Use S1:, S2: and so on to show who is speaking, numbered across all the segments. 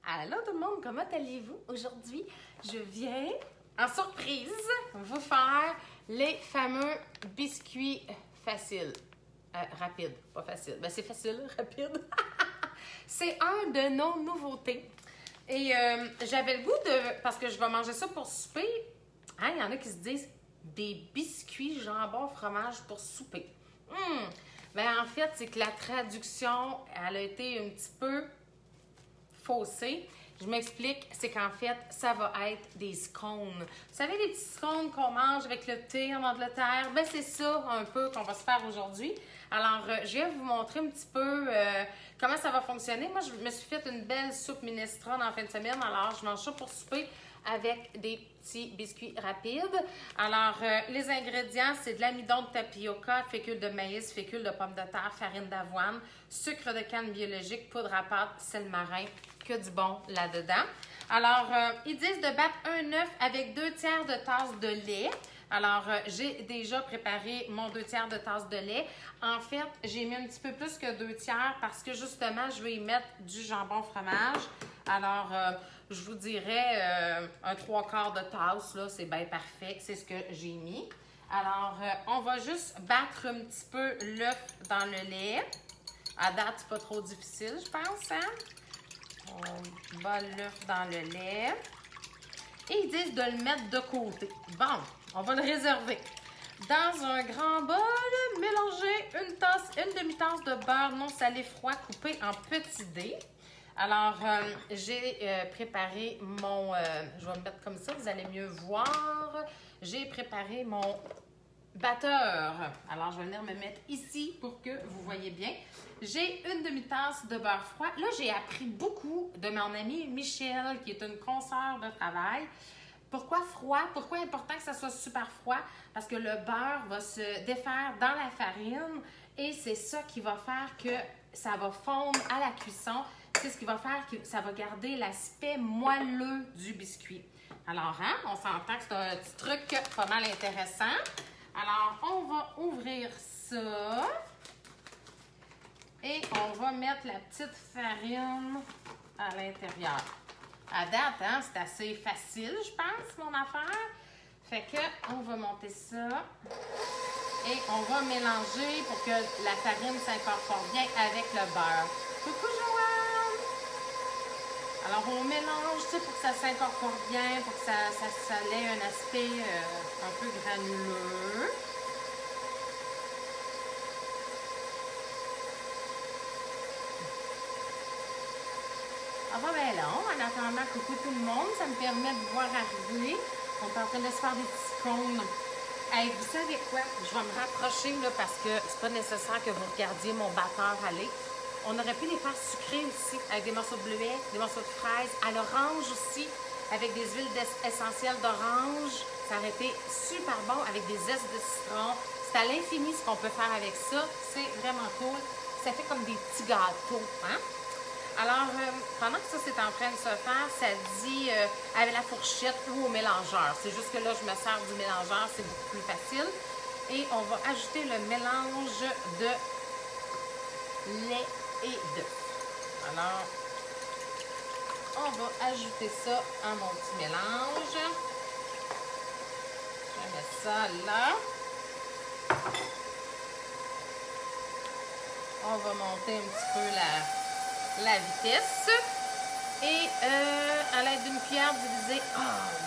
S1: Allô tout le monde, comment allez-vous? Aujourd'hui, je viens en surprise vous faire les fameux biscuits faciles. Rapides, pas facile. Ben c'est facile, rapide. C'est un de nos nouveautés. Et j'avais le goût de... Parce que je vais manger ça pour souper. Hein, il y en a qui se disent des biscuits jambon fromage pour souper. Ben en fait, c'est que la traduction, elle a été un petit peu faussée. Je m'explique, c'est qu'en fait, ça va être des scones. Vous savez, les petits scones qu'on mange avec le thé en Angleterre? Ben c'est ça un peu qu'on va se faire aujourd'hui. Alors, je vais vous montrer un petit peu comment ça va fonctionner. Moi, je me suis fait une belle soupe minestrone en fin de semaine. Alors, je mange ça pour souper avec des petits biscuits rapides. Alors, les ingrédients, c'est de l'amidon de tapioca, fécule de maïs, fécule de pommes de terre, farine d'avoine, sucre de canne biologique, poudre à pâte, sel marin, que du bon là-dedans. Alors, ils disent de battre un œuf avec 2/3 de tasse de lait. Alors, j'ai déjà préparé mon 2/3 de tasse de lait. En fait, j'ai mis un petit peu plus que 2/3 parce que justement, je vais y mettre du jambon fromage. Alors, je vous dirais un 3/4 de tasse, là, c'est bien parfait. C'est ce que j'ai mis. Alors, on va juste battre un petit peu l'œuf dans le lait. À date, c'est pas trop difficile, je pense, hein? On bat l'œuf dans le lait. Et ils disent de le mettre de côté. Bon, on va le réserver. Dans un grand bol, mélangez une demi-tasse de beurre non salé froid coupé en petits dés. Alors, j'ai préparé mon... je vais me mettre comme ça, vous allez mieux voir. J'ai préparé mon batteur. Alors, je vais venir me mettre ici pour que vous voyez bien. J'ai une demi-tasse de beurre froid. Là, j'ai appris beaucoup de mon amie Michel, qui est une consoeur de travail. Pourquoi froid? Pourquoi important que ça soit super froid? Parce que le beurre va se défaire dans la farine et c'est ça qui va faire que ça va fondre à la cuisson. C'est ce qui va faire que ça va garder l'aspect moelleux du biscuit. Alors, hein, on s'entend que c'est un petit truc pas mal intéressant. Alors, on va ouvrir ça. Et on va mettre la petite farine à l'intérieur. À date, hein, c'est assez facile, je pense, mon affaire. Fait que on va monter ça. Et on va mélanger pour que la farine s'incorpore bien avec le beurre. Coucou, Joanne! Alors, on mélange, tu sais, pour que ça s'incorpore bien, pour que ça ait un aspect un peu granuleux. Ça va bien long. En attendant, coucou tout le monde, ça me permet de voir arriver. On est en train de se faire des petits cônes. Hey, vous savez quoi? Je vais me rapprocher là, parce que c'est pas nécessaire que vous regardiez mon batteur aller. On aurait pu les faire sucrés aussi, avec des morceaux de bleuets, des morceaux de fraises, à l'orange aussi, avec des huiles essentielles d'orange. Ça aurait été super bon avec des zestes de citron. C'est à l'infini ce qu'on peut faire avec ça. C'est vraiment cool. Ça fait comme des petits gâteaux, hein? Alors, pendant que ça c'est en train de se faire, ça dit avec la fourchette ou au mélangeur. C'est juste que là, je me sers du mélangeur, c'est beaucoup plus facile. Et on va ajouter le mélange de lait et d'œuf. Alors, on va ajouter ça à mon petit mélange. Je mets ça là. On va monter un petit peu la vitesse et à l'aide d'une cuillère divisée. Oh,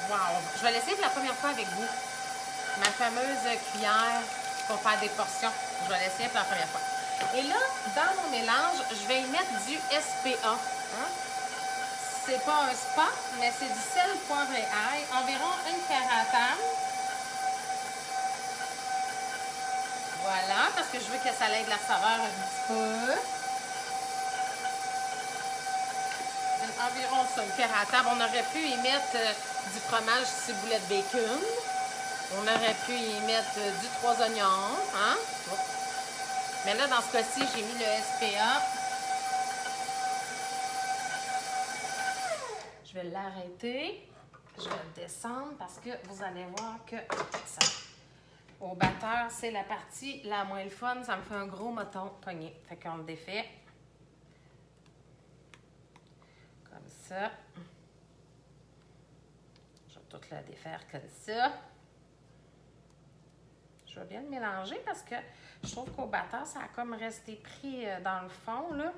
S1: wow! Je vais l'essayer pour la première fois avec vous. Ma fameuse cuillère pour faire des portions. Je vais l'essayer pour la première fois. Et là, dans mon mélange, je vais y mettre du SPA. Hein? C'est pas un spa, mais c'est du sel, poivre et ail. Environ une cuillère à table. Voilà, parce que je veux que ça ait de la saveur un petit peu. Environ ça, une cuillère à table. On aurait pu y mettre du fromage ciboulette bacon. On aurait pu y mettre du 3 oignons. Hein? Oh. Mais là, dans ce cas-ci, j'ai mis le SPA. Je vais l'arrêter. Je vais le descendre parce que vous allez voir que ça... Au batteur, c'est la partie la moins le fun. Ça me fait un gros moton pogné. Fait qu'on le défait. Comme ça. ça. Je vais tout la défaire comme ça. Je vais bien le mélanger parce que je trouve qu'au batteur, ça a comme resté pris dans le fond, là.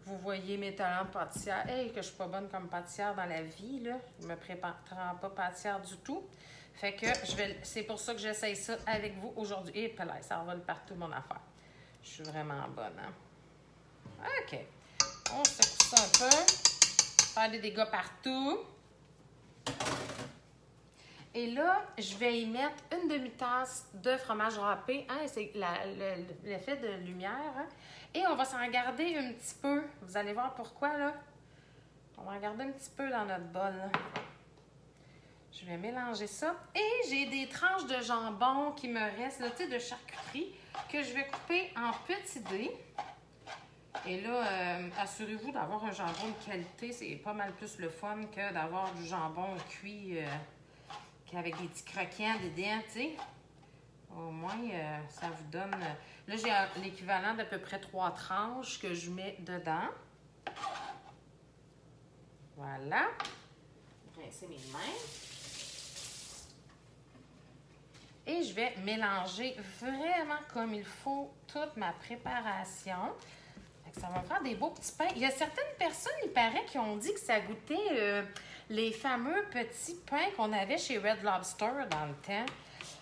S1: Vous voyez mes talents de pâtissière. Hey, que je suis pas bonne comme pâtissière dans la vie, là. Je me prépare pas pâtissière du tout. Fait que c'est pour ça que j'essaye ça avec vous aujourd'hui. Et puis là, ça envole partout mon affaire. Je suis vraiment bonne, hein? OK. On secoue ça un peu. Faire des dégâts partout. Et là, je vais y mettre une demi-tasse de fromage râpé. Hein? C'est l'effet de lumière. Hein? Et on va s'en garder un petit peu. Vous allez voir pourquoi, là. On va en garder un petit peu dans notre bol. Là. Je vais mélanger ça. Et j'ai des tranches de jambon qui me restent, là, tu sais, de charcuterie, que je vais couper en petits dés. Et là, assurez-vous d'avoir un jambon de qualité. C'est pas mal plus le fun que d'avoir du jambon cuit avec des petits croquants dedans, tu sais. Au moins, ça vous donne... Là, j'ai l'équivalent d'à peu près 3 tranches que je mets dedans. Voilà. Je vais rincer mes mains. Et je vais mélanger vraiment comme il faut toute ma préparation. Ça va me faire des beaux petits pains. Il y a certaines personnes, il paraît, qui ont dit que ça goûtait les fameux petits pains qu'on avait chez Red Lobster dans le temps.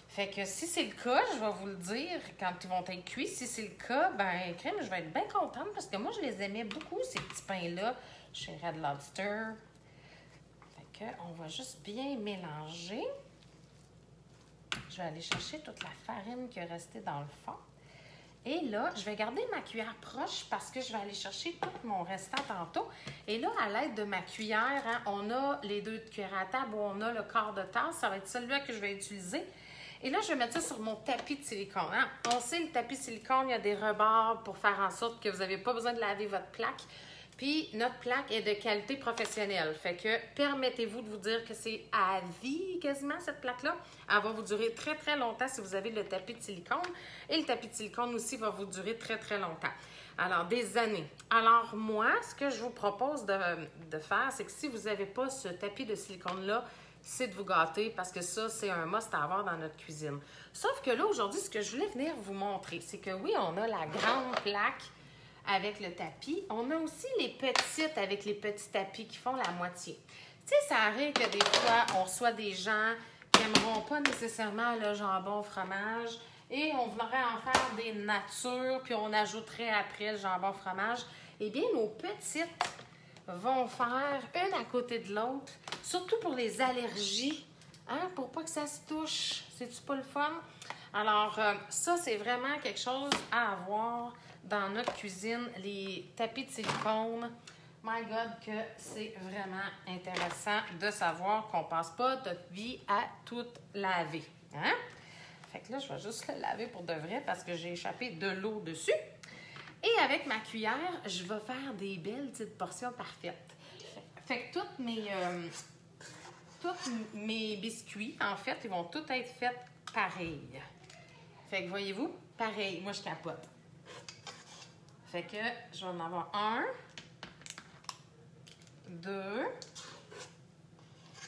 S1: Fait que si c'est le cas, je vais vous le dire quand ils vont être cuits. Si c'est le cas, ben crème, je vais être bien contente parce que moi, je les aimais beaucoup, ces petits pains-là, chez Red Lobster. Fait que on va juste bien mélanger. Je vais aller chercher toute la farine qui est restée dans le fond. Et là, je vais garder ma cuillère proche parce que je vais aller chercher tout mon restant tantôt. Et là, à l'aide de ma cuillère, hein, on a les 2 cuillères à table où on a le quart de tasse. Ça va être celui-là que je vais utiliser. Et là, je vais mettre ça sur mon tapis de silicone. Hein. On sait, le tapis de silicone, il y a des rebords pour faire en sorte que vous n'avez pas besoin de laver votre plaque. Puis, notre plaque est de qualité professionnelle. Fait que permettez-vous de vous dire que c'est à vie quasiment, cette plaque-là. Elle va vous durer très, très longtemps si vous avez le tapis de silicone. Et le tapis de silicone aussi va vous durer très, très longtemps. Alors, des années. Alors, moi, ce que je vous propose de faire, c'est que si vous n'avez pas ce tapis de silicone-là, c'est de vous gâter parce que ça, c'est un must à avoir dans notre cuisine. Sauf que là, aujourd'hui, ce que je voulais venir vous montrer, c'est que oui, on a la grande plaque avec le tapis. On a aussi les petites avec les petits tapis qui font la moitié. Tu sais, ça arrive que des fois, on reçoit des gens qui n'aimeront pas nécessairement le jambon fromage et on voudrait en faire des natures, puis on ajouterait après le jambon fromage. Eh bien, nos petites vont faire une à côté de l'autre, surtout pour les allergies, hein, pour pas que ça se touche. C'est-tu pas le fun? Alors, ça, c'est vraiment quelque chose à avoir dans notre cuisine, les tapis de silicone. My God, que c'est vraiment intéressant de savoir qu'on passe pas notre vie à tout laver. Hein? Fait que là, je vais juste le laver pour de vrai parce que j'ai échappé de l'eau dessus. Et avec ma cuillère, je vais faire des belles petites portions parfaites. Fait que tous mes biscuits, en fait, ils vont tous être faits pareil. Fait que voyez-vous, pareil, moi je capote. Fait que je vais en avoir 1, 2.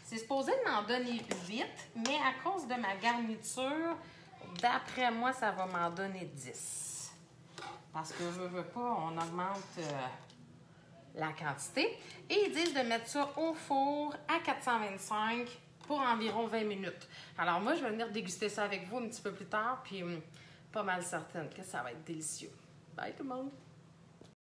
S1: C'est supposé m'en donner 8, mais à cause de ma garniture, d'après moi, ça va m'en donner 10. Parce que je veux pas, on augmente la quantité. Et ils disent de mettre ça au four à 425 pour environ 20 minutes. Alors moi, je vais venir déguster ça avec vous un petit peu plus tard, puis pas mal certaine que ça va être délicieux. Bye tout le monde!